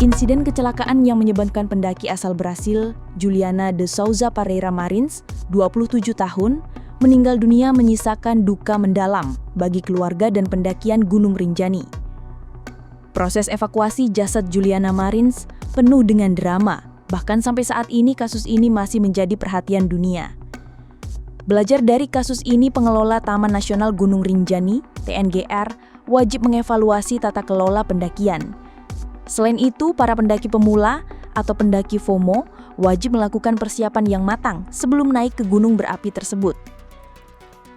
Insiden kecelakaan yang menyebabkan pendaki asal Brasil, Juliana de Souza Pereira Marins, 27 tahun, meninggal dunia menyisakan duka mendalam bagi keluarga dan pendakian Gunung Rinjani. Proses evakuasi jasad Juliana Marins penuh dengan drama, bahkan sampai saat ini kasus ini masih menjadi perhatian dunia. Belajar dari kasus ini, pengelola Taman Nasional Gunung Rinjani, TNGR, wajib mengevaluasi tata kelola pendakian. Selain itu, para pendaki pemula atau pendaki FOMO wajib melakukan persiapan yang matang sebelum naik ke gunung berapi tersebut.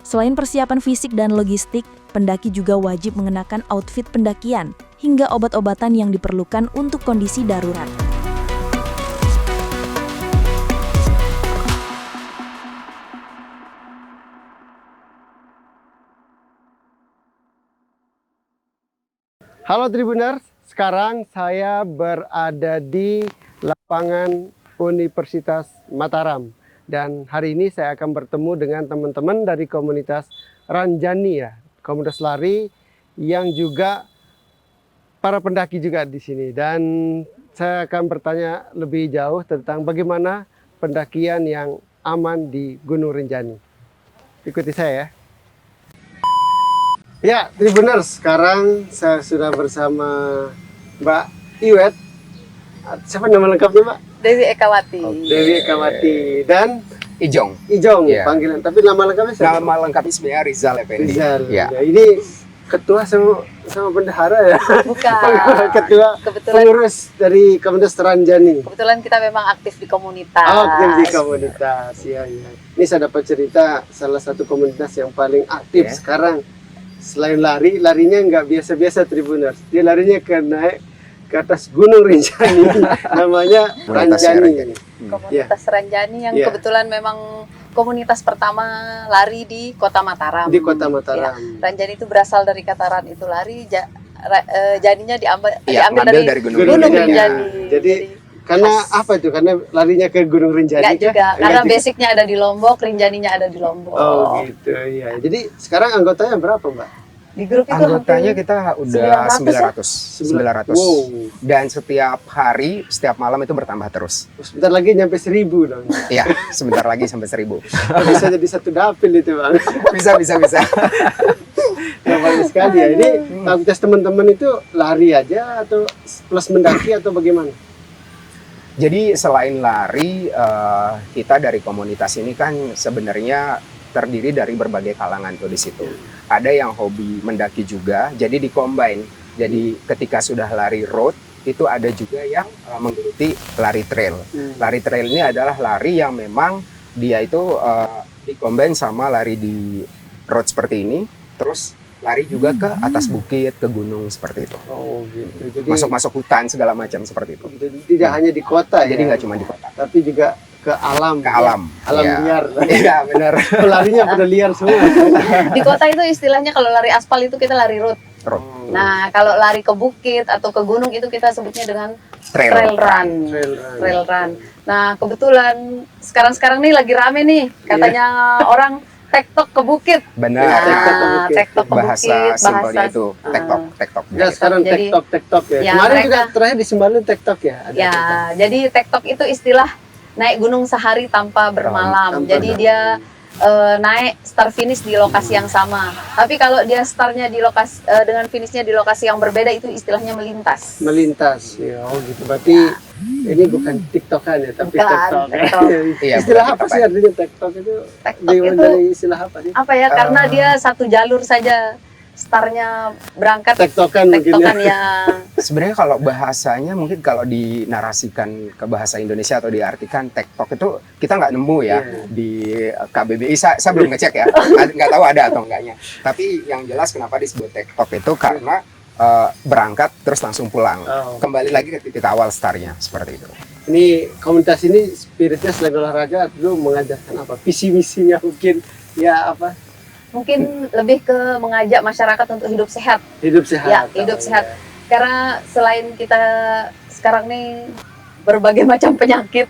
Selain persiapan fisik dan logistik, pendaki juga wajib mengenakan outfit pendakian hingga obat-obatan yang diperlukan untuk kondisi darurat. Halo Tribuners, sekarang saya berada di lapangan Universitas Mataram. Dan hari ini saya akan bertemu dengan teman-teman dari komunitas Ranjani ya, komunitas lari yang juga para pendaki juga di sini. Dan saya akan bertanya lebih jauh tentang bagaimana pendakian yang aman di Gunung Rinjani. Ikuti saya ya. Ya, Tribuners, sekarang saya sudah bersama Mbak Iwet. Siapa nama lengkapnya, Mbak? Dewi Ekawati. Dewi Ekawati dan Ijong. Ijong Ya. panggilan. Tapi nama lengkapnya siapa? Nama lengkapnya sebenarnya Rizal Effendi. Rizal. Ya. Ya, ini ketua sama bendahara ya. Bukan. Ketua Kebetulan pengurus dari komunitas Ranjani. kita memang aktif di komunitas. Oh, aktif di komunitas. Ya, ya. Ini saya dapat cerita salah satu komunitas yang paling aktif Ya. sekarang. Selain lari, larinya nggak biasa-biasa Tribuners. Dia larinya naik ke atas Gunung Rinjani. Namanya Ranjani. Komunitas Ranjani yang Ya. kebetulan memang komunitas pertama lari di Kota Mataram. Di Kota Mataram. Ya. Ranjani itu berasal dari kata ran itu lari, janinya diambil dari Gunung Gunung Rinjani. Rinjani. Jadi karena apa itu? Karena larinya ke Gunung Rinjani Enggak juga, kah? karena Enggak juga. basicnya ada di Lombok, Rinjaninya ada di Lombok. Oh gitu ya. Jadi sekarang anggotanya berapa, Mbak? Di grup itu Anggotanya hampir kita udah 900 900. Wow. Dan setiap hari, setiap malam itu bertambah terus. Sebentar lagi nyampe 1000 dong. Iya, sebentar lagi sampai 1000. Bisa jadi satu dapil itu, Bang. Bisa. Nah, bagus sekali ya. Ini aktivitas teman-teman itu lari aja atau plus mendaki atau bagaimana? Jadi selain lari, kita dari komunitas ini kan sebenarnya terdiri dari berbagai kalangan tuh di situ. Ada yang hobi mendaki juga, jadi di-combine. Jadi ketika sudah lari road, itu ada juga yang mengikuti lari trail. Lari trail ini adalah lari yang memang dia itu di-combine sama lari di road seperti ini, terus lari juga ke atas bukit, ke gunung seperti itu. Oh gitu. Jadi Masuk hutan segala macam seperti itu. tidak hanya di kota Jadi ya. nggak cuma di kota, Tapi juga ke alam. ke alam. Alam Ya. liar. Iya benar. Larinya pada liar semua. Di kota itu istilahnya kalau lari aspal itu kita lari road. Road. Nah, kalau lari ke bukit atau ke gunung itu kita sebutnya dengan Trail. trail run. Trail run. Nah, kebetulan sekarang nih lagi rame nih, katanya orang tektok ke bukit. Benar. Ya, tektok ke Nah, bukit. tektok ke Bahasa bukit, simpelnya itu tektok. Ya sekarang Jadi- tektok ya. Ya, Kemarin mereka- juga terakhir di Sembalun tektok ya. Ada Ya, tektok. jadi tektok itu istilah naik gunung sehari tanpa bermalam. Tanpa Jadi dia naik start finish di lokasi yang sama. Tapi kalau dia startnya di lokasi dengan finishnya di lokasi yang berbeda itu istilahnya melintas. Melintas. Ya, oh gitu. Berarti ini bukan tiktokan ya, tapi Bukan, tektok. tektok. Iya, Istilah bukan apa tiktok sih ya. artinya tektok itu? Tektok itu Dari istilah apa sih? apa ya? Karena dia satu jalur saja startnya berangkat Tektokan mungkin tektokan ya. ya. Sebenarnya kalau bahasanya mungkin kalau dinarasikan ke bahasa Indonesia atau diartikan tektok itu kita nggak nemu ya Iya. di KBBI. Saya belum ngecek ya, nggak tahu ada atau enggaknya. Tapi yang jelas kenapa disebut tektok itu karena berangkat terus langsung pulang. Oh. Kembali lagi ke titik awal startnya seperti itu. Ini komunitas ini spiritnya selain olahraga dulu mengajarkan apa? Visi misinya mungkin ya apa? Mungkin lebih ke mengajak masyarakat untuk hidup sehat. Hidup sehat. Ya, hidup sehat. Karena selain kita sekarang nih berbagai macam penyakit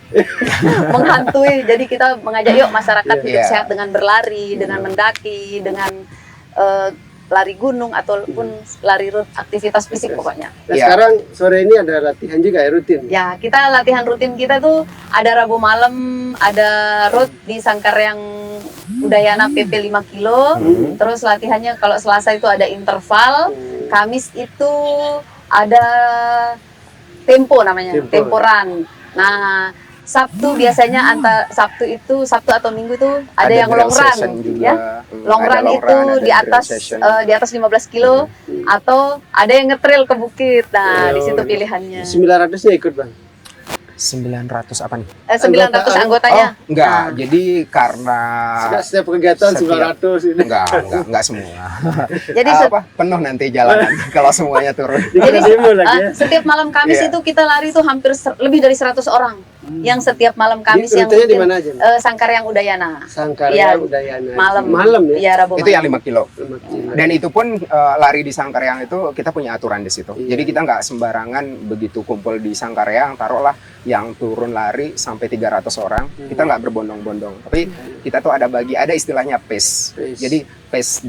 menghantui, jadi kita mengajak yuk masyarakat hidup Iya. sehat dengan berlari, dengan mendaki, dengan lari gunung ataupun lari aktivitas fisik pokoknya. Nah, Iya. sekarang sore ini ada latihan juga ya, rutin? Ya, kita latihan rutin kita tuh ada Rabu malam, ada road di Sangkaryang Udayana PP 5 kilo. Terus latihannya kalau Selasa itu ada interval, Kamis itu ada tempo namanya, Tempo. tempo run. Nah, Sabtu biasanya Sabtu atau Minggu itu ada yang drill long run, session juga. ya. Long Ada run itu ada di drill atas session. di atas 15 kilo atau ada yang nge-trail ke bukit. Nah, di situ pilihannya. 900-nya ikut Bang? 900 apa nih? 900 anggotanya. Oh, enggak. Nah. Jadi karena Setiap kegiatan Setiap- 900 ini. enggak semua. Jadi Penuh nanti jalanan kalau semuanya turun. Jadi demo lagi ya. setiap malam Kamis Iya. itu kita lari tuh hampir lebih dari 100 orang. Yang setiap malam Kamis yang Rutenya di rutin, mana aja? Sangkaryang Udayana. Sangkaryang, Iya, Udayana. Malam. Malam ya? Iya, Rabu Itu yang malam. 5 kilo. 5 kilo. Dan itu pun lari di Sangkaryang itu kita punya aturan di situ. Iya. Jadi kita nggak sembarangan begitu kumpul di Sangkaryang, taruhlah yang turun lari sampai 300 orang, kita nggak berbondong-bondong. Tapi kita tuh ada istilahnya pace. Pace. Jadi pace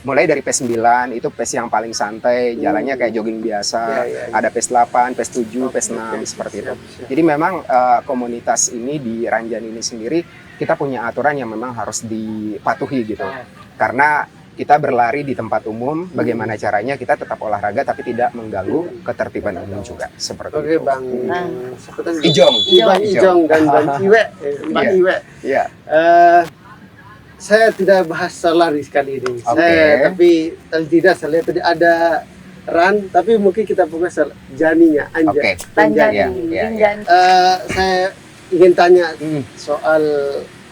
mulai dari pace 9 itu pace yang paling santai, jalannya kayak jogging biasa. Iya, iya, iya. Ada pace 8, pace 7, pace 6 seperti itu. Siap. Jadi memang komunitas ini di Ranjani ini sendiri kita punya aturan yang memang harus dipatuhi gitu. Karena kita berlari di tempat umum, bagaimana caranya kita tetap olahraga tapi tidak mengganggu ketertiban umum juga seperti Oke itu. Bang. Nah. Siapa tadi? Ijong. Bang Ijong dan Bang Iwe. Bang Iya. Iwe. Iya. Saya tidak bahas soal lari sekali ini. Oke. Tapi tidak saya lihat tadi ada run, tapi mungkin kita fokus soal janinya, Oke. Tanjani, Iya, iya, Rinjani. Saya ingin tanya Hmm. soal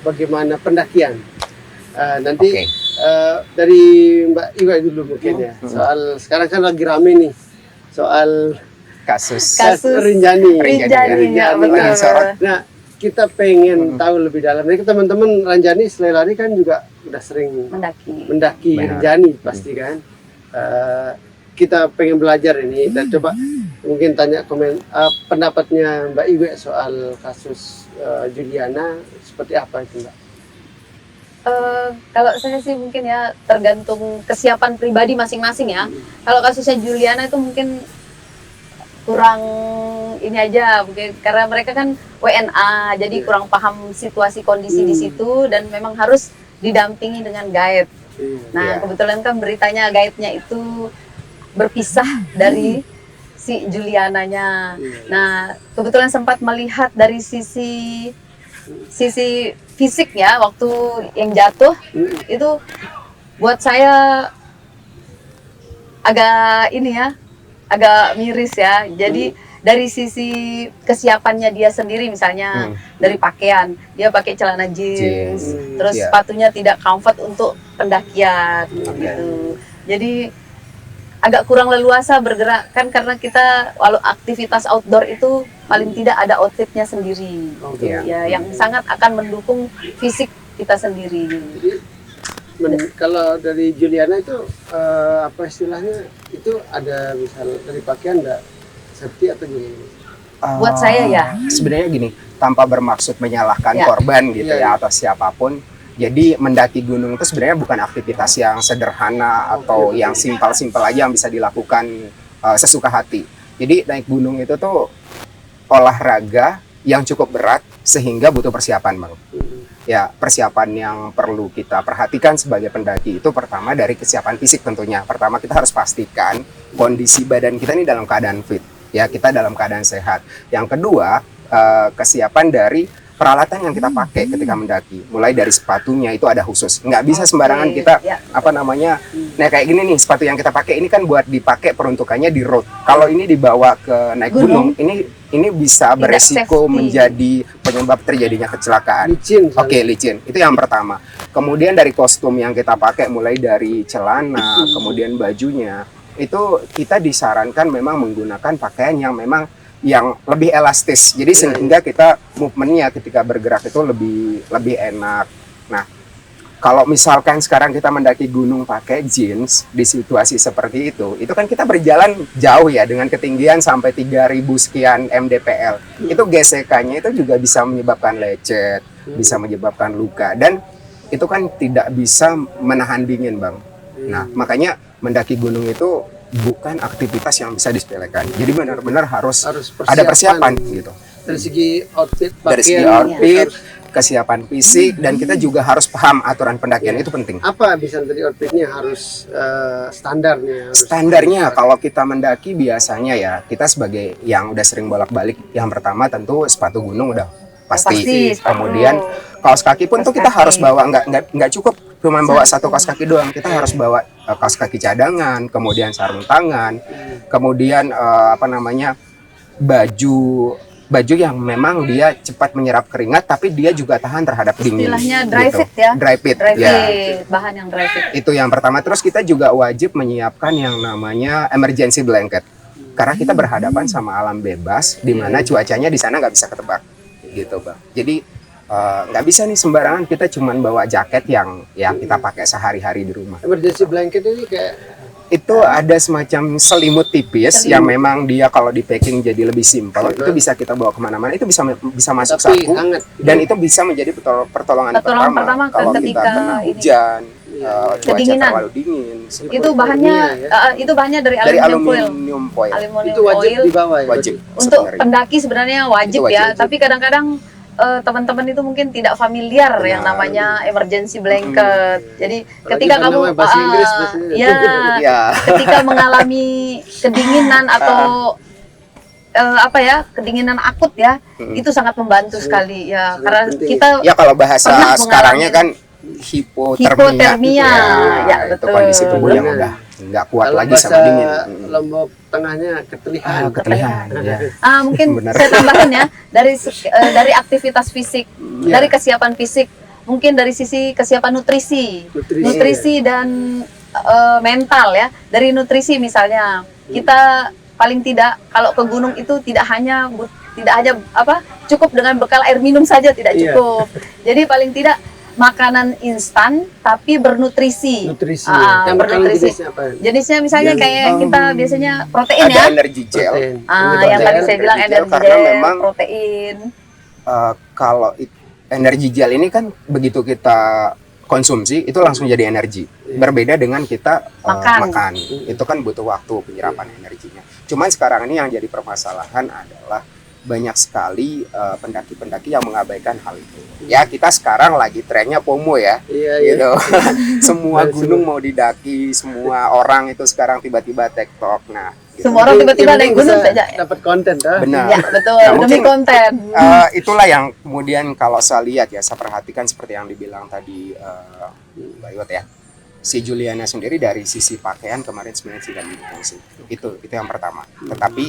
bagaimana pendakian. Nanti Oke. dari Mbak Iwa dulu mungkin ya. Soal sekarang kan lagi rame nih soal Kasus. Kasus Rinjani. Rinjani, ya, Rinjani. betul. Sorot. Nah, kita pengen tahu lebih dalam. Jadi teman-teman Ranjani selain lari kan juga udah sering mendaki Benar. Rinjani pasti kan. Kita pengen belajar ini dan coba mungkin tanya pendapatnya Mbak Iwe soal kasus Juliana seperti apa itu Mbak? Kalau saya sih mungkin ya tergantung kesiapan pribadi masing-masing ya. Kalau kasusnya Juliana itu mungkin kurang ini aja mungkin karena mereka kan WNA jadi kurang paham situasi kondisi di situ dan memang harus didampingi dengan guide. Nah, Iya. kebetulan kan beritanya guide-nya itu berpisah dari si Juliananya. Nah, kebetulan sempat melihat dari sisi fisik ya waktu yang jatuh itu buat saya agak ini ya, agak miris ya. Jadi dari sisi kesiapannya dia sendiri misalnya dari pakaian, dia pakai celana jeans, terus Iya. sepatunya tidak comfort untuk pendakian gitu. Jadi agak kurang leluasa bergerak kan karena kita walau aktivitas outdoor itu paling tidak ada outfitnya sendiri. Iya. Ya, yang sangat akan mendukung fisik kita sendiri. Kalau dari Juliana itu apa istilahnya itu ada misal dari pakaian enggak safety atau gimana? Buat saya ya. Sebenarnya gini, tanpa bermaksud menyalahkan Ya. korban gitu Iya, iya. ya atau siapapun. Jadi mendaki gunung itu sebenarnya bukan aktivitas yang sederhana atau yang simpel-simpel aja yang bisa dilakukan sesuka hati. Jadi naik gunung itu tuh olahraga yang cukup berat sehingga butuh persiapan, Bang. Ya, persiapan yang perlu kita perhatikan sebagai pendaki itu pertama dari kesiapan fisik tentunya. Pertama kita harus pastikan kondisi badan kita ini dalam keadaan fit. Ya, kita dalam keadaan sehat. Yang kedua, kesiapan dari peralatan yang kita pakai ketika mendaki. Mulai dari sepatunya itu ada khusus. Nggak bisa sembarangan kita Ya. nah kayak gini nih sepatu yang kita pakai ini kan buat dipakai peruntukannya di road. Kalau ini dibawa ke naik gunung, ini bisa Tidak beresiko safety. menjadi penyebab terjadinya kecelakaan. Licin. misalnya. Oke, licin. Itu yang pertama. Kemudian dari kostum yang kita pakai mulai dari celana, kemudian bajunya, itu kita disarankan memang menggunakan pakaian yang memang yang lebih elastis. Jadi sehingga kita movementnya ketika bergerak itu lebih enak. Nah, kalau misalkan sekarang kita mendaki gunung pakai jeans di situasi seperti itu kan kita berjalan jauh ya dengan ketinggian sampai 3000 sekian mdpl. Itu gesekannya itu juga bisa menyebabkan lecet, bisa menyebabkan luka dan itu kan tidak bisa menahan dingin, Bang. Nah, makanya mendaki gunung itu bukan aktivitas yang bisa disepelekan. Jadi benar-benar harus ada persiapan gitu. Dari segi outfit, Dari segi pakaian, outfit, kesiapan fisik, dan kita juga harus paham aturan pendakian itu penting. apa bisa tadi outfitnya harus standarnya? Standarnya kalau kita mendaki biasanya ya, kita sebagai yang udah sering bolak-balik, yang pertama tentu sepatu gunung udah pasti. Sepatu. Kemudian kaos kaki pun tuh kita harus bawa, nggak cukup cuma bawa satu kaos kaki doang. Kita harus bawa kaos kaki cadangan, kemudian sarung tangan, kemudian baju yang memang dia cepat menyerap keringat, tapi dia juga tahan terhadap dingin. Istilahnya dry gitu. fit ya. Dry fit, Dry ya. fit, bahan yang dry fit. Itu yang pertama. Terus kita juga wajib menyiapkan yang namanya emergency blanket. Karena kita berhadapan sama alam bebas, di mana cuacanya di sana nggak bisa ketebak, gitu bang. Jadi nggak bisa nih sembarangan kita cuman bawa jaket yang kita pakai sehari-hari di rumah. Emergency blanket ini kayak Itu ada semacam selimut tipis yang memang dia kalau di packing jadi lebih simpel. Itu bisa kita bawa kemana-mana. Itu bisa masuk tapi saku, hangat. dan itu bisa menjadi pertolongan pertama kalau kita ketika kena ini. hujan, cuaca Kedinginan. terlalu dingin. Itu bahannya itu bahannya dari Dari aluminium foil. aluminium foil. Itu wajib foil. dibawa ya? Wajib. Untuk sebenarnya. pendaki sebenarnya wajib, Itu wajib. ya, tapi kadang-kadang teman-teman itu mungkin tidak familiar yang namanya emergency blanket. Jadi ketika kalau kamu namanya bahasa Inggris biasanya. Ya. ketika mengalami kedinginan atau kedinginan akut ya, itu sangat membantu sekali ya, Sangat karena penting. kita Ya kalau bahasa pernah sekarangnya kan mengalami hipotermia. ya, Itu betul. kondisi tubuh yang Benar. udah nggak kuat Kalau lagi sama bahasa dingin. Lombok tengahnya ketelihan. Ketelihan. Ya. Mungkin Benar. saya tambahin ya, dari aktivitas fisik, Ya. dari kesiapan fisik, mungkin dari sisi kesiapan nutrisi dan mental ya. Dari nutrisi misalnya, kita paling tidak kalau ke gunung itu tidak hanya cukup dengan bekal air minum saja, tidak Iya. cukup. Jadi paling tidak makanan instan tapi bernutrisi. Nutrisi. Yang Yang makanan bernutrisi. jenisnya apa? Jenisnya misalnya kayak kita biasanya protein Ada ya. energy gel. Protein. Yang tadi saya bilang energy gel, energi karena gel, memang protein. Kalau energi gel ini kan begitu kita konsumsi itu langsung jadi energi. Berbeda dengan kita makan. Itu kan butuh waktu penyerapan energinya. Cuman sekarang ini yang jadi permasalahan adalah banyak sekali pendaki-pendaki yang mengabaikan hal itu. Ya kita sekarang lagi trennya FOMO ya. Iya, Gitu. Semua Dan gunung mau didaki, semua orang itu sekarang tiba-tiba TikTok. Nah, gitu. Semua orang tiba-tiba naik gunung saja. dapat konten dah. Benar. Ya, betul. Nah, Demi mungkin, konten. Itulah yang kemudian kalau saya lihat ya, saya perhatikan seperti yang dibilang tadi Mbak Iwat ya. Si Juliana sendiri dari sisi pakaian kemarin sebenarnya tidak mendukung sih. Itu yang pertama. Tetapi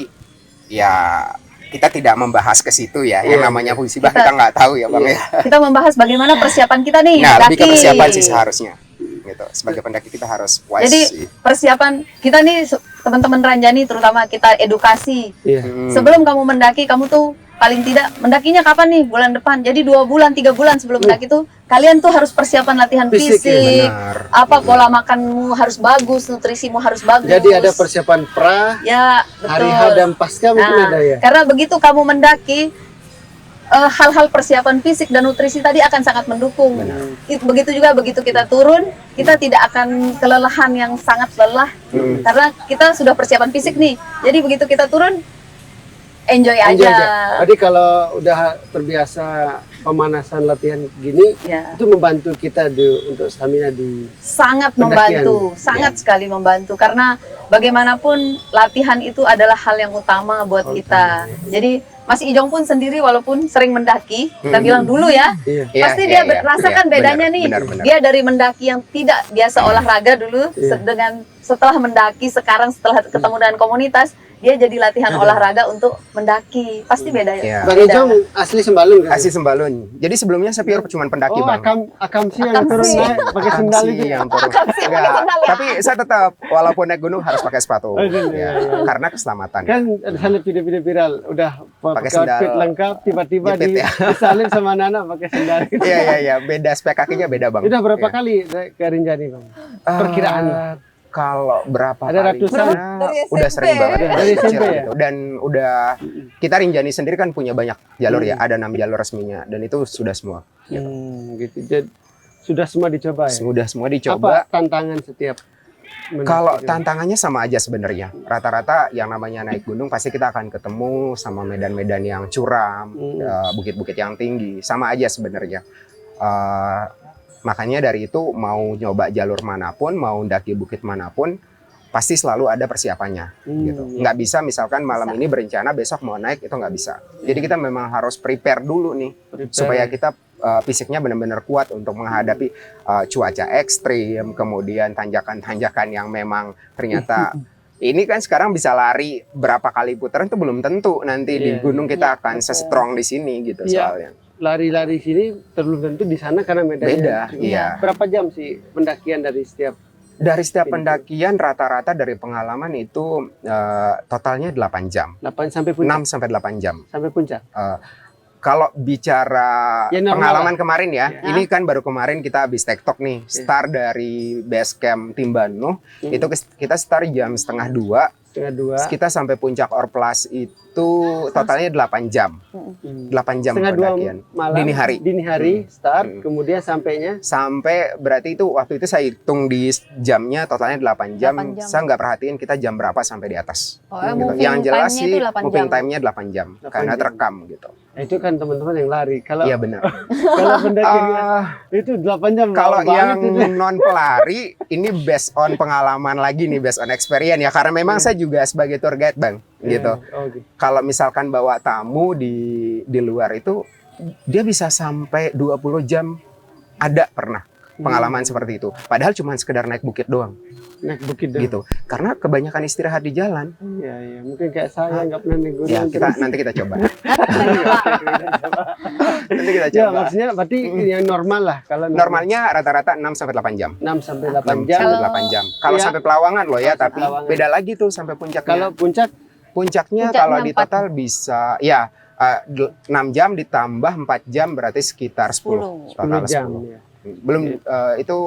ya kita tidak membahas ke situ ya. Yang namanya musibah kita nggak tahu ya Bang ya. Kita membahas bagaimana persiapan kita nih. Nah, lebih ke mendaki. persiapan sih seharusnya. Gitu. Sebagai pendaki kita harus wise. Jadi persiapan kita nih teman-teman Ranjani terutama kita edukasi. Iya. Sebelum kamu mendaki, kamu tuh paling tidak mendakinya kapan nih? Bulan depan. Jadi 2 bulan, 3 bulan sebelum mendaki tuh kalian tuh harus persiapan latihan Fisik, fisik. ya, benar. Apa pola makanmu harus bagus, nutrisimu harus bagus. Jadi ada persiapan pra, Ya, betul. hari H dan pasca mungkin Nah, ada ya. karena begitu kamu mendaki, hal-hal persiapan fisik dan nutrisi tadi akan sangat mendukung. Begitu juga begitu kita turun, kita tidak akan kelelahan yang sangat lelah karena kita sudah persiapan fisik nih. Jadi begitu kita turun, enjoy aja. Jadi kalau udah terbiasa pemanasan latihan gini, Ya. itu membantu kita untuk stamina di Sangat pendakian. membantu, sangat sekali membantu karena bagaimanapun latihan itu adalah hal yang utama buat kita. Jadi Mas Ijong pun sendiri walaupun sering mendaki, kita bilang dulu ya, Iya. Iya, pasti iya, dia iya. rasakan Iya, bedanya benar, nih. benar. Dia dari mendaki yang tidak biasa olahraga dulu, dengan setelah mendaki sekarang setelah ketemu dengan komunitas, dia jadi latihan olahraga untuk mendaki. Pasti beda ya. Iya. Bang Beda. Ijong asli Sembalun kan? Asli Sembalun. Jadi sebelumnya saya pure cuma pendaki Oh, Bang. akam sih yang turun sih. naik pakai sendal Sih itu. yang turun. sih yang pakai Enggak, sendal ya? tapi saya tetap walaupun naik gunung harus pakai sepatu. Oh, iya, Ya, iya. karena keselamatan. Kan ada salib video-video viral, udah pakai sendal outfit lengkap, tiba-tiba jepit ya. disalib sama anak pakai sendal. Iya iya iya, beda spek kakinya beda Bang. Udah berapa Iya. kali ke Rinjani Bang? Perkiraan. Kalau berapa Ada kali? ratusan? Dari Udah SMP sering banget ya? dari Dari kecil SMP ya? gitu. Dan udah kita Rinjani sendiri kan punya banyak jalur ya, ada 6 jalur resminya dan itu sudah semua. Gitu. Jadi, sudah semua dicoba ya? Sudah semua Apa dicoba. tantangan setiap Kalau tantangannya sama aja sebenarnya. Rata-rata yang namanya naik gunung pasti kita akan ketemu sama medan-medan yang curam, bukit-bukit yang tinggi. Sama aja sebenarnya. Makanya dari itu mau nyoba jalur manapun, mau mendaki bukit manapun, pasti selalu ada persiapannya. Gitu. Nggak bisa misalkan malam ini berencana besok mau naik, itu nggak bisa. Jadi kita memang harus prepare dulu nih, supaya kita fisiknya benar-benar kuat untuk menghadapi cuaca ekstrim, kemudian tanjakan-tanjakan yang memang ternyata ini kan sekarang bisa lari berapa kali putaran itu belum tentu nanti di gunung kita akan se-strong di sini gitu soalnya. Lari-lari sini belum tentu di sana karena medannya Beda, iya. Berapa jam sih pendakian dari setiap? Dari setiap pendakian rata-rata dari pengalaman itu totalnya 8 jam. 8 sampai puncak? 6 sampai 8 jam. Sampai puncak? Kalau bicara Ya, normal pengalaman lah. kemarin ya, ini kan baru kemarin kita habis tektok nih, start dari base camp Timbanu, itu kita start jam setengah 2, kita sampai puncak Orplas itu totalnya 8 jam, 8 jam setengah 2 pendakian, malam, dini hari, start, kemudian sampainya? Sampai berarti itu waktu itu saya hitung di jamnya totalnya 8 jam, 8 jam. saya nggak perhatiin kita jam berapa sampai di atas. Oh, Gitu. moving Yang jelas time-nya sih itu 8 moving jam. time-nya 8 jam, 8 karena jam. terekam gitu. Itu kan teman-teman yang lari. Kalau Iya benar. kalau pendakian itu 8 jam. Kalau lama yang banget itu. non pelari ini based on pengalaman lagi nih, based on experience ya, karena memang saya juga sebagai tour guide Bang gitu. Oh, gitu. Kalau misalkan bawa tamu di luar itu dia bisa sampai 20 jam, ada pernah pengalaman seperti itu. Padahal cuma sekedar naik bukit doang Naik bukit doang. gitu. Karena kebanyakan istirahat di jalan. Iya, iya. Mungkin kayak saya nggak pernah naik gunung. Ya, nanti kita coba. Nanti kita Ya, coba. maksudnya berarti yang normal lah. Kalau Normalnya rata-rata 6 sampai 8 jam. 6 sampai 6 8 jam. sampai 8 jam. Kalau Ya. sampai Pelawangan loh ya, Sampai tapi Pelawangan. beda lagi tuh sampai puncaknya. Kalau puncak Puncaknya Puncaknya kalau di 4. total bisa ya 6 jam ditambah 4 jam berarti sekitar 10. 10. Total 10 jam. 10. Ya. Belum itu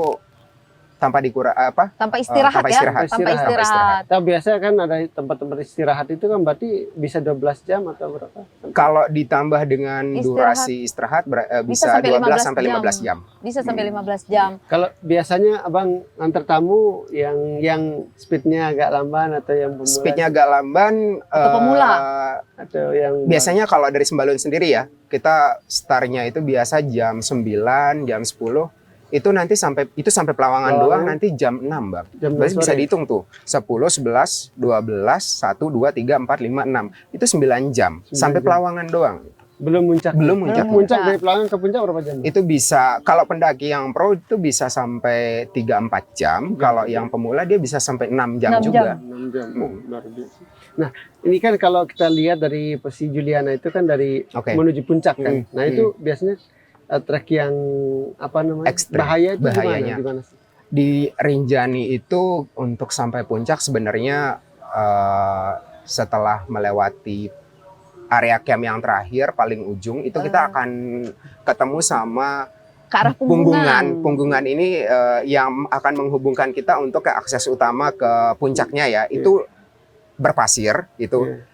tanpa dikurang Tanpa istirahat tanpa ya. istirahat. Tanpa Tanpa istirahat. Nah, biasa kan ada tempat-tempat istirahat itu kan berarti bisa 12 jam atau berapa? Kalau ditambah dengan Istirahat. durasi istirahat Bisa bisa sampai 12 15 sampai 15 jam. Bisa sampai 15 jam. Kalau biasanya abang antar tamu yang speednya agak lamban atau yang pemula Speednya agak lamban. Atau pemula. atau yang Biasanya kalau dari Sembalun sendiri ya, kita startnya itu biasa jam 9, jam 10. Itu nanti sampai Pelawangan doang nanti jam 6, Bang. jam Berarti bisa sore. dihitung tuh. 10, 11, 12, 1, 2, 3, 4, 5, 6. Itu 9 jam. 9 Sampai jam. Pelawangan doang. belum muncak. Belum muncak. Puncak dari Pelawangan ke puncak berapa jam? Itu bisa, kalau pendaki yang pro itu bisa sampai 3-4 jam. Kalau yang pemula dia bisa sampai 6 jam 6 juga. 6 jam. Oh, luar biasa. Nah, ini kan kalau kita lihat dari posisi Juliana itu kan dari Oke. menuju puncak kan. Hmm, Nah, itu biasanya trek yang apa namanya? Ekstrim. Bahaya itu Bahayanya. gimana sih? Di Rinjani itu untuk sampai puncak sebenarnya setelah melewati area camp yang terakhir paling ujung itu kita akan ketemu sama Ke arah punggungan. Punggungan ini yang akan menghubungkan kita untuk ke akses utama ke puncaknya ya. Itu berpasir itu. Iya.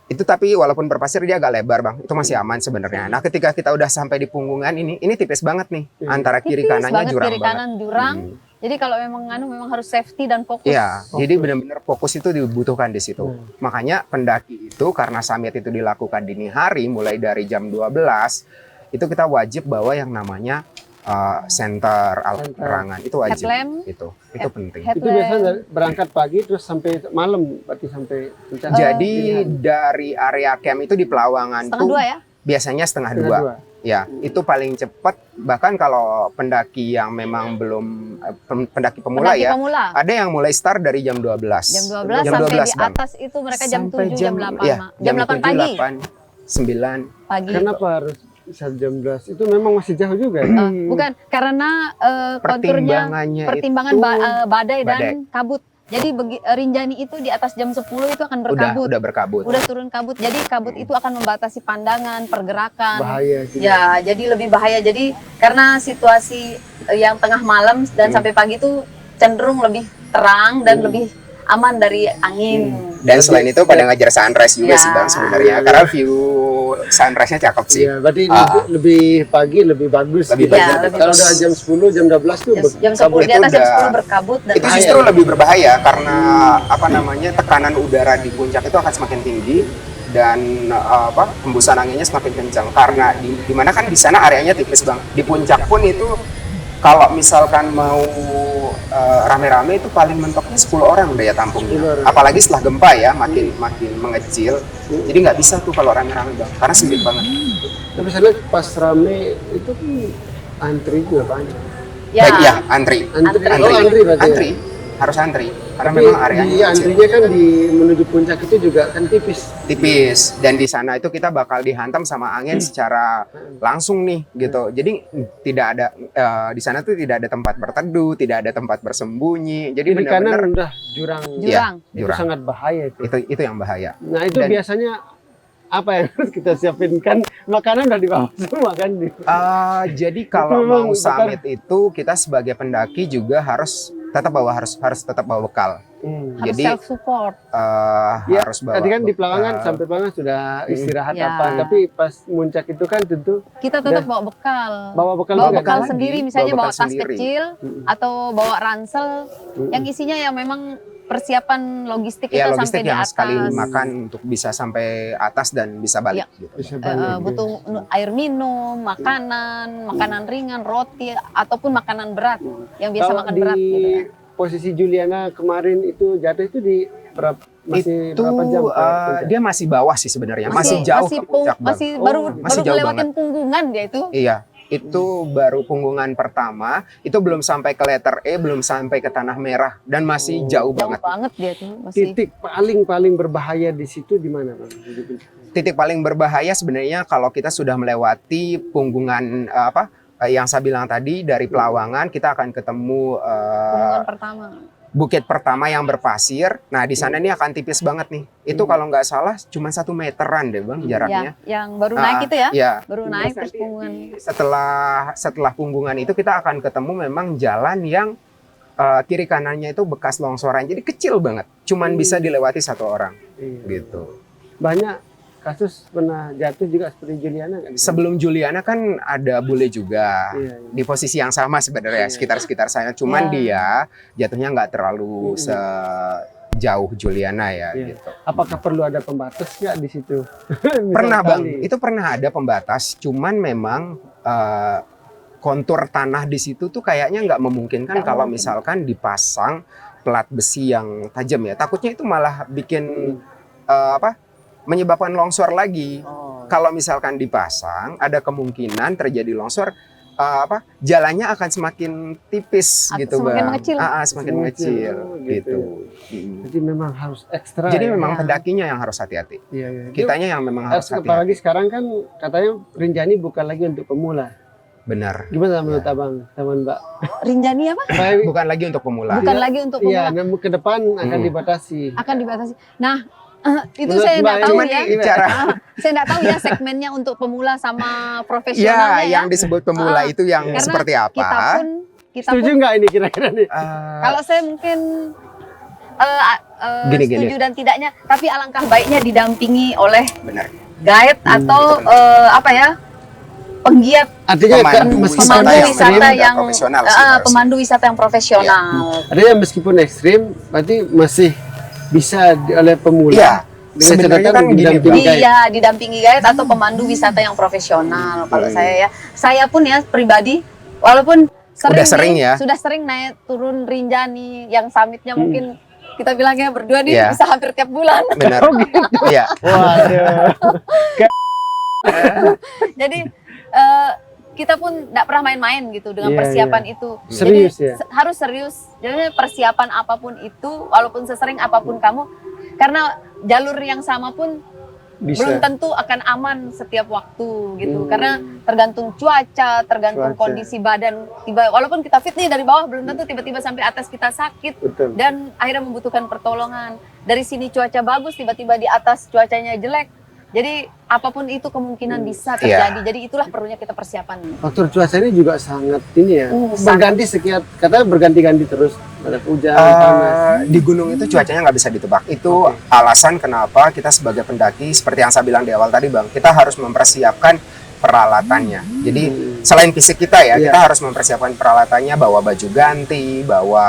Itu tapi walaupun berpasir dia agak lebar, Bang. Itu masih aman sebenarnya. Nah, ketika kita udah sampai di punggungan ini tipis banget nih. Antara kiri Tipis kanannya banget, jurang kiri banget. kanan jurang. Jadi kalau memang harus safety dan fokus. Iya, jadi benar-benar fokus itu dibutuhkan di situ. Makanya pendaki itu karena summit itu dilakukan dini hari mulai dari jam 12 itu kita wajib bawa yang namanya center alat penerangan. Itu wajib. Headlamp. Itu penting. Itu biasanya berangkat pagi terus sampai malam berarti sampai puncak. Jadi dari area camp itu di Pelawangan setengah tuh 2 ya. biasanya setengah dua. Ya, itu paling cepat. Bahkan kalau pendaki yang memang belum pendaki pemula Pendaki ya, pemula. ada yang mulai start dari jam 12. Jam 12 sampai di Bang. atas itu mereka jam Sampai 7, jam 8. ya, Jam 8 pagi. 8, 9. Pagi. Kenapa harus bisa jam 12? Itu memang masih jauh juga ya? Bukan, karena konturnya pertimbangan itu badai dan badai. kabut. Jadi Rinjani itu di atas jam 10 itu akan berkabut. Udah berkabut. Udah turun kabut. Jadi kabut itu akan membatasi pandangan, pergerakan. Bahaya sih. Ya, jadi lebih bahaya. Jadi karena situasi yang tengah malam dan sampai pagi itu cenderung lebih terang dan lebih aman dari angin. Dan selain itu pada ngajar sunrise juga Ya. sih Bang sebenarnya, karena view sunrise-nya cakep sih. Iya, berarti lebih pagi lebih bagus. Lebih gitu. bagus. Ya, lebih Kalau bagus. udah jam 10, jam 12 tuh Jam 10 di Itu atas jam udah- 10 berkabut dan Itu justru lebih berbahaya karena apa namanya, tekanan udara di puncak itu akan semakin tinggi dan hembusan anginnya semakin kencang, karena di mana kan di sana areanya tipis Bang. Di puncak pun itu kalau misalkan mau rame-rame itu paling mentoknya 10 orang daya 10 tampungnya. orang. Apalagi setelah gempa ya makin mengecil. Jadi nggak bisa tuh kalau rame-rame Bang, karena sempit banget. Tapi saya lihat pas rame itu kan antri juga banyak. ya. Baik ya, antri. Antri, Antri. oh antri berarti. ya? Antri, harus antri. Karena Tapi memang areanya di kecil. antrinya kan di menuju puncak itu juga kan tipis. Tipis, dan di sana itu kita bakal dihantam sama angin secara langsung nih gitu. Jadi tidak ada di sana tuh tidak ada tempat berteduh, tidak ada tempat bersembunyi. Jadi Di kanan benar-benar udah jurang. Jurang. Itu jurang. sangat bahaya itu. Itu yang bahaya. Nah itu Dan- biasanya apa yang harus kita siapin, kan makanan udah dibawa semua kan. Jadi kalau memang mau summit itu kita sebagai pendaki juga harus tetap bawa bekal. Harus Jadi, self support. Ya, harus bawa tadi kan di bekal. Pelangan sampai Pelangan sudah istirahat Ya. apa, tapi pas muncak itu kan tentu Kita tetap bawa bekal. bawa bekal Bawa juga bekal kan? sendiri, lagi, misalnya bawa bawa bekal tas sendiri. kecil atau bawa ransel yang isinya ya memang persiapan logistik Ya, itu sampai logistik di yang atas. sekali makan untuk bisa sampai atas dan bisa balik. Gitu. Bisa banyak. Butuh air minum, makanan ringan, roti ataupun makanan berat yang biasa Kalau makan di berat gitu ya. posisi Juliana kemarin itu jatuh itu di masih Itu berapa jam? ke puncak? dia masih bawah sih sebenarnya, masih jauh ke puncak, Bang. masih Oh, baru masih baru jauh ngelewatin punggungan dia itu. Iya, itu baru punggungan pertama, itu belum sampai ke letter E, belum sampai ke Tanah Merah, dan masih jauh Jauh banget. banget dia tuh masih. Titik paling berbahaya di situ di mana, Bang? Titik paling berbahaya sebenarnya kalau kita sudah melewati punggungan yang saya bilang tadi, dari Pelawangan kita akan ketemu Punggungan pertama. bukit pertama yang berpasir. Nah di sana ini akan tipis banget nih. Itu kalau nggak salah cuma 1 meteran deh Bang jaraknya. Ya, yang baru naik itu ya. Iya. Baru naik terus punggungan. Setelah punggungan itu kita akan ketemu memang jalan yang kiri kanannya itu bekas longsoran, jadi kecil banget, cuman bisa dilewati 1 orang Iya. gitu. Banyak kasus pernah jatuh juga seperti Juliana kan? Sebelum Juliana kan ada bule juga Iya, iya. di posisi yang sama sebenarnya, Iya. sekitar saya, cuman Iya. dia jatuhnya nggak terlalu sejauh Juliana ya Iya. gitu. Apakah perlu ada pembatas nggak di situ? Pernah Misal Bang, kali. itu pernah ada pembatas, cuman memang kontur tanah di situ tuh kayaknya nggak memungkinkan Nggak kalau mungkin. misalkan dipasang plat besi yang tajam ya. Takutnya itu malah bikin menyebabkan longsor lagi. Oh. Kalau misalkan dipasang, ada kemungkinan terjadi longsor. Jalannya akan semakin tipis gitu Semakin Bang. mengecil. Semakin mengecil Oh, gitu. Jadi memang harus ekstra. Jadi ya? memang Ya. pendakinya yang harus hati-hati. Iya, iya. Kitanya yang memang harus hati-hati. Apalagi sekarang kan katanya Rinjani bukan lagi untuk pemula. Benar. Gimana menurut Ya. Abang, sama Mbak? Rinjani apa? Bukan lagi untuk pemula. Bukan lagi untuk Iya, pemula. namun ke depan akan dibatasi. Akan dibatasi. Nah, itu Menurut saya Mbak nggak tahu ini ya. gimana? Cara Saya nggak tahu ya segmennya untuk pemula sama ya, profesionalnya ya. yang disebut pemula itu yang Karena seperti apa? Kita Setuju pun nggak ini kira-kira nih? kalau saya mungkin Gini. setuju dan tidaknya, tapi alangkah baiknya didampingi oleh Benar. guide atau penggiat Artinya Pemandu meskipun pemandu yang wisata benar-benar yang profesional sih harusnya. pemandu wisata yang profesional. artinya meskipun ekstrim, berarti masih bisa oleh pemula. Iya. Dengan Sebenarnya catatan kan gini, didampingi guide. Iya, didampingi guide atau pemandu wisata yang profesional. Kalau saya ya, saya pun ya pribadi, walaupun sudah sering naik turun Rinjani, yang summitnya mungkin kita bilangnya berdua nih Iya. bisa hampir tiap bulan. Benar. Iya. Waduh. Jadi kita pun tidak pernah main-main gitu dengan Iya, persiapan itu. Serius Jadi, ya? harus serius. Jadi persiapan apapun itu, walaupun sesering apapun kamu, karena jalur yang sama pun belum Bisa. tentu akan aman setiap waktu gitu. Karena tergantung cuaca, tergantung Cuaca. kondisi badan. Walaupun kita fit nih dari bawah, belum tentu tiba-tiba sampai atas kita sakit Betul. dan akhirnya membutuhkan pertolongan. Dari sini cuaca bagus, tiba-tiba di atas cuacanya jelek. Jadi apapun itu kemungkinan bisa terjadi. Jadi itulah perlunya kita persiapan. Faktor cuaca ini juga sangat ini ya. Sangat. Berganti sekian, katanya berganti-ganti terus. Ada hujan, panas. Di gunung itu cuacanya nggak bisa ditebak. Itu alasan kenapa kita sebagai pendaki, seperti yang saya bilang di awal tadi Bang, kita harus mempersiapkan peralatannya. Jadi selain fisik kita ya, kita harus mempersiapkan peralatannya, bawa baju ganti, bawa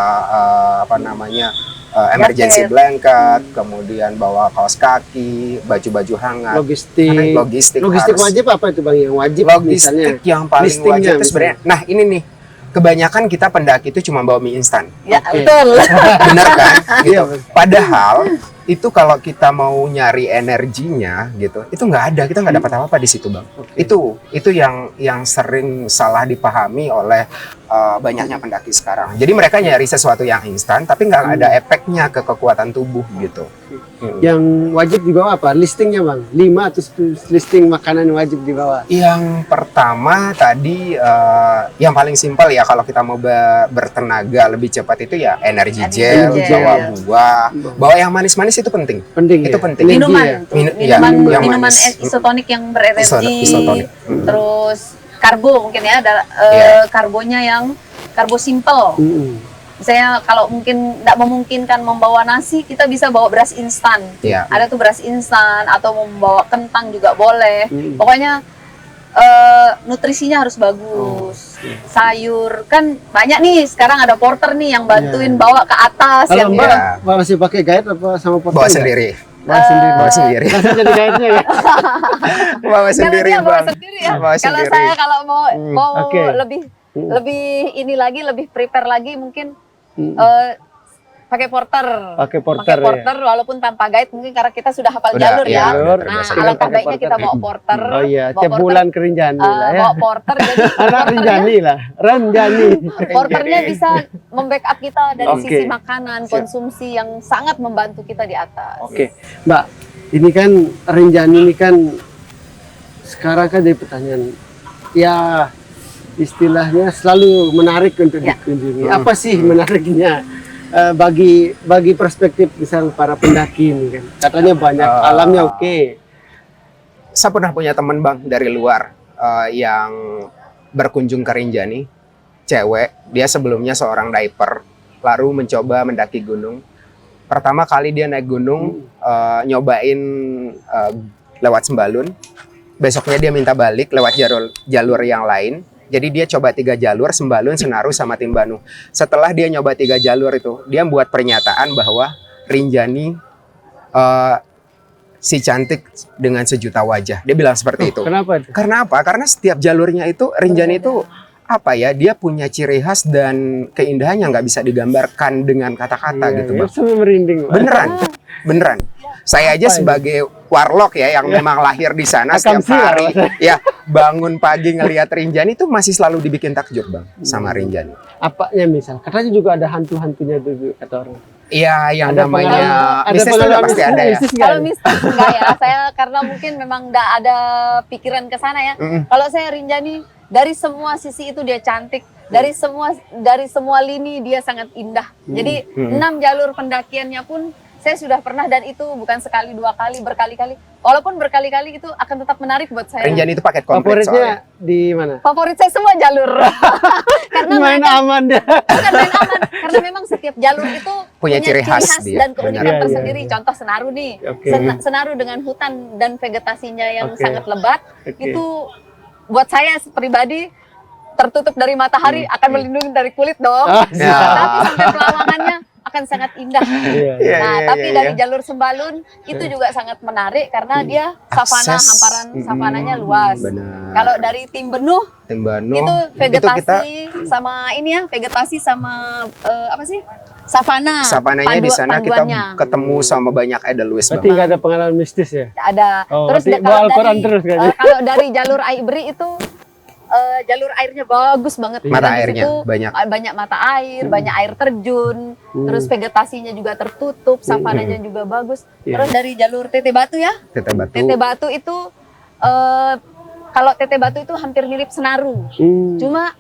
emergency blanket, kemudian bawa kaos kaki, baju-baju hangat. Logistik Harus. wajib apa itu Bang yang wajib Logistik misalnya? yang paling listingnya wajib itu sebenarnya. Nah, ini nih. Kebanyakan kita pendaki itu cuma bawa mie instan. Ya, Oke. betul. Bener kan? Gitu. Iya. Padahal itu kalau kita mau nyari energinya gitu, itu nggak ada, kita nggak dapat apa-apa di situ Bang. Itu yang sering salah dipahami oleh banyaknya pendaki sekarang. Jadi mereka nyari sesuatu yang instan, tapi nggak ada efeknya ke kekuatan tubuh gitu. Yang wajib dibawa apa? Listingnya Bang. 5 atau 10 listing makanan yang wajib dibawa. Yang pertama tadi yang paling simpel ya kalau kita mau bertenaga lebih cepat itu ya energi gel, Energy bawa gel. buah, bawa yang manis-manis itu penting. Penting Itu ya? penting. Energi Minuman, ya? tuh. Iya, yang minuman manis. isotonik yang berenergi. Isotonik. Terus karbo mungkin ya, ada karbonya yang karbo simple. Misalnya kalau mungkin tidak memungkinkan membawa nasi, kita bisa bawa beras instan. Iya. Ada tuh beras instan, atau membawa kentang juga boleh. Pokoknya nutrisinya harus bagus. Sayur kan banyak nih, sekarang ada porter nih yang bantuin bawa ke atas. Kalau yang Mbak Iya. masih pakai guide apa sama porter? Bawa sendiri. Bawa sendiri. Bawa sendiri. Langsung jadi guide-nya ya? Bawa sendiri Jangan dia bawa Bang. sendiri ya. Bawa Kalau sendiri. saya kalau mau Oke. lebih ini lagi, lebih prepare lagi mungkin pakai porter. Pakai porter, walaupun tanpa guide mungkin karena kita sudah hafal Udah, jalur iya, ya. udah Nah, terbiasa. alangkah Pakai baiknya porter. kita bawa porter. Oh iya, bawa tiap porter, bulan ke Rinjani lah ya. bawa porter jadi Anak Rinjani lah, Ranjani. porternya bisa membackup kita dari Oke. sisi makanan, konsumsi yang sangat membantu kita di atas. Oke, Mbak, ini kan Rinjani ini kan sekarang kan jadi pertanyaan, ya istilahnya selalu menarik untuk Ya. dikunjungi. Apa sih menariknya bagi perspektif misal para pendaki ini kan? Katanya banyak alamnya oke. Saya pernah punya teman Bang dari luar yang berkunjung ke Rinjani, cewek, dia sebelumnya seorang diver, lalu mencoba mendaki gunung. Pertama kali dia naik gunung, nyobain lewat Sembalun, besoknya dia minta balik lewat jalur yang lain. Jadi dia coba 3 jalur, Sembalun, Senaru, sama Timbanu. Setelah dia nyoba 3 jalur itu, dia buat pernyataan bahwa Rinjani si cantik dengan sejuta wajah. Dia bilang seperti itu. Kenapa itu? Karena apa? Karena setiap jalurnya itu, Rinjani itu apa ya? Dia punya ciri khas dan keindahan yang nggak bisa digambarkan dengan kata-kata gitu, Bang. Sampai merinding. Mbak. Beneran, beneran. Saya aja sebagai warlock ya yang memang lahir di sana Akam setiap hari, sih, ya bangun pagi ngelihat Rinjani itu masih selalu dibikin takjub Bang sama Rinjani. Apanya misal? Katanya juga ada hantu-hantunya dulu kata orang. Iya, yang Ada namanya pengalaman- mistis itu udah pengalaman pasti ada ya. mistis nggak? Kalau mistis enggak ya, saya karena mungkin memang enggak ada pikiran ke sana ya. Kalau saya Rinjani dari semua sisi itu dia cantik, dari semua lini dia sangat indah. Jadi 6 jalur pendakiannya pun saya sudah pernah, dan itu bukan sekali 2 kali, berkali-kali. Walaupun berkali-kali itu akan tetap menarik buat saya. Rinjani itu paket komplit soalnya. Favoritnya di mana? Favorit saya semua jalur. Karena Main mereka aman dia. bukan main aman, karena memang setiap jalur itu Punya ciri khas dia, dan keunikan benar. Iya, tersendiri. iya. Contoh Senaru nih, Oke. Senaru dengan hutan dan vegetasinya yang Oke. sangat lebat, Oke. itu buat saya pribadi tertutup dari matahari akan melindungi dari kulit dong. Ya. Tapi sampai pelawangannya akan sangat indah. Iya. Iya, Nah, iya, tapi iya, dari iya. jalur Sembalun itu juga sangat menarik karena dia savana, Akses. hamparan savananya luas. Benar. Kalau dari Timbenu Timbanu itu kita vegetasi sama ini ya, vegetasi sama apa sih? Savana. savananya di sana kita panduannya. ketemu sama banyak edelweiss Berarti Bang. nggak ada pengalaman mistis ya? Ada. Oh, Terus berarti kalau bawa Al-Quran terus kayaknya. kalau dari jalur Aibri itu jalur airnya bagus banget. Mata Dan di airnya situ banyak. banyak mata air, banyak air terjun, terus vegetasinya juga tertutup, savananya juga bagus. Iya. Terus dari jalur Tete Batu ya, Tete Batu. Tete Batu itu kalau Tete Batu itu hampir mirip Senaru, cuma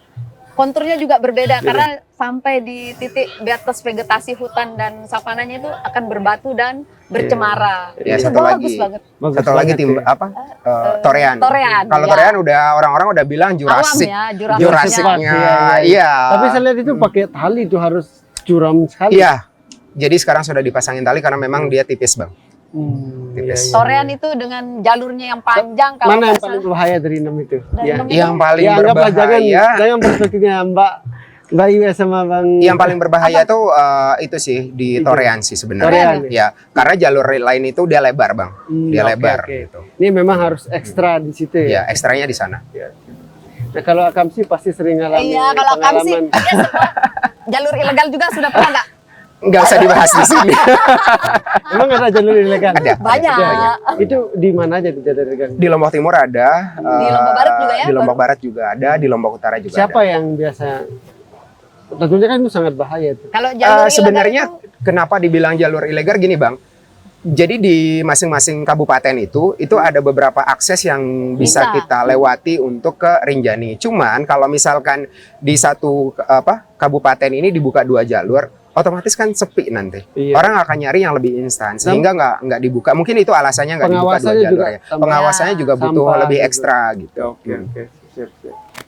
konturnya juga berbeda karena sampai di titik di atas vegetasi hutan dan savananya itu akan berbatu dan bercemara. Ya, Itu satu bagus lagi. banget. Bagus Satu lagi banget tim ya. apa? Torean. Torean, Kalau ya. Torean udah orang-orang udah bilang Awam Jurassic. ya, Jurassic Jurassic. Park. Jurassicnya, Iya, iya. iya. Tapi saya lihat itu pakai tali itu harus curam sekali. Iya. Jadi sekarang sudah dipasangin tali karena memang dia tipis, Bang. Tipis. Sorean itu dengan jalurnya yang panjang. Kalau Mana yang nggak paling salah- berbahaya dari 6 itu? Dari Ya. enam Yang paling Ya, anggaplah berbahaya, jangan perspektifnya Mbak Iwe sama Bang. yang paling berbahaya tuh itu sih di Torean sih sebenarnya. Torean. Ya, karena jalur lain itu dia lebar, Bang. Dia Oke, lebar oke. gitu. Ini memang harus ekstra di situ Ya, ya. ekstranya di sana. Nah, kalau Akam sih pasti sering ngalamin Iya, kalau kami sih pengalaman. ya semua jalur ilegal juga sudah pernah nggak? Nggak usah dibahas di sini. Emang ada jalur ilegal? Ada. Banyak. Itu di mana aja di jalur ilegal? Di Lombok Timur ada. Di Lombok Barat juga ya? Di Lombok Barat juga ada. Di Lombok Utara juga Siapa ada. yang biasa? Tentunya kan itu sangat bahaya tuh. Kalau jalur ilegal Sebenarnya itu, kenapa dibilang jalur ilegal gini, Bang? Jadi di masing-masing kabupaten itu ada beberapa akses yang bisa Bisa. kita lewati untuk ke Rinjani. Cuman kalau misalkan di satu kabupaten ini dibuka 2 jalur, otomatis kan sepi nanti. Iya. Orang akan nyari yang lebih instan sehingga nggak dibuka. Mungkin itu alasannya nggak dibuka 2 Pengawasannya jalur juga ya. tambah Pengawasannya juga butuh sampah lebih gitu. ekstra gitu. Oke. Siap.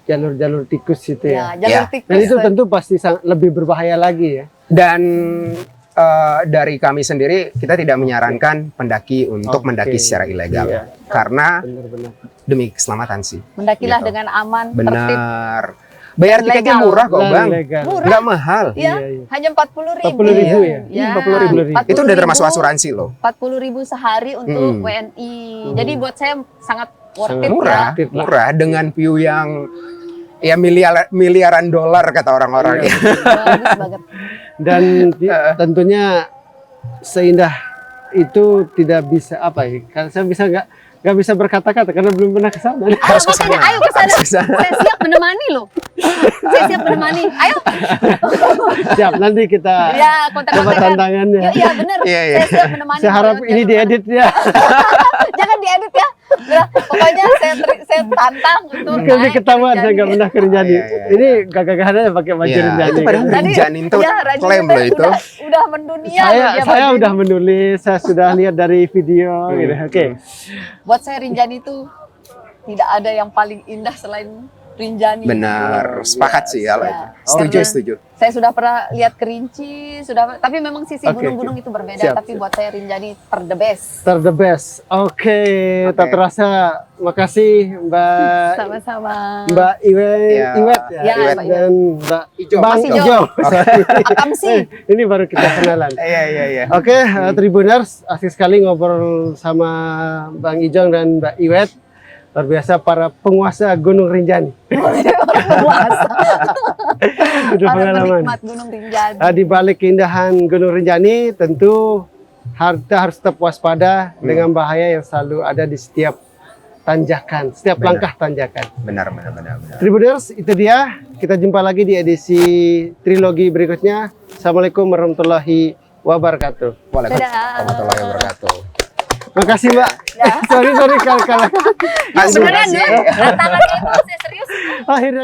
Jalur-jalur tikus itu ya, ya. jalur Ya. tikus. Dan itu tentu pasti lebih berbahaya lagi ya. Dan dari kami sendiri kita tidak menyarankan pendaki untuk Oke. mendaki secara ilegal Iya. karena Benar-benar. demi keselamatan sih. Mendakilah Gitu. dengan aman, tertib. Benar. Bayar Dan tiketnya legal. murah kok, Dan Bang. legal. Murah. Nggak mahal. Iya, Iya. hanya 40.000. 40.000 ya? Ya, 40.000. Itu udah termasuk asuransi loh. 40.000 sehari untuk Hmm. WNI. Jadi buat saya sangat worth Sangat it Murah, ya. Aktif lah. murah dengan view yang ya miliaran dolar kata orang-orang. Iya. Bagus banget. Dan tentunya seindah itu tidak bisa apa ya? Karena saya nggak bisa berkata-kata karena belum pernah ke sana. Harus ke sana. Makanya ayo ke sana. Harus ke sana. Saya siap menemani loh. Saya siap menemani. Ayo. Siap, nanti kita Ya, coba kontak-kontakan. tantangannya. Iya, benar. Iya, iya. Saya siap menemani. Saya harap Kalau ini jalur diedit ya. Jangan diedit ya. Udah, pokoknya saya tantang untuk Kalau naik ketahuan ke saya nggak Rinjani. pernah ke Rinjani. Iya, iya. Ini gagah-gagahannya pakai baju Iya, Rinjani. itu padahal kan. Rinjani itu Ya, Rajin klaim Teh loh itu. Udah mendunia. loh dia Saya baju udah ini. menulis, saya sudah lihat dari video gitu. Oke. Buat saya Rinjani itu tidak ada yang paling indah selain Rinjani. Benar, sepakat sih kalau Ya. itu. Setuju, Karena setuju. Saya sudah pernah lihat Kerinci, tapi memang sisi Oke, gunung-gunung itu berbeda. Siap, Tapi buat saya Rinjani the best. The best. Oke, tak Oke. terasa. Makasih Mbak Sama-sama. Mbak Ya. Iwet ya, Ya, Iwet Mbak dan Mbak Ijo. Bang Mas Ijo. Ijo. Sorry. Akam sih. Ini baru kita kenalan. Iya. Oke, Tribuners, asik sekali ngobrol sama Bang Ijong dan Mbak Iwet. Luar biasa para penguasa Gunung Rinjani. Puasa. Udah Para pengalaman. penikmat Gunung Rinjani. Di balik keindahan Gunung Rinjani, tentu kita harus tetap waspada dengan bahaya yang selalu ada di setiap tanjakan, setiap Benar. langkah tanjakan. Benar. Tribuners, itu dia. Kita jumpa lagi di edisi trilogi berikutnya. Assalamualaikum warahmatullahi wabarakatuh. Waalaikumsalam warahmatullahi wabarakatuh. Makasih Mbak. Ya. Sorry kalau Sebenarnya dulu tantangan itu saya serius. akhirnya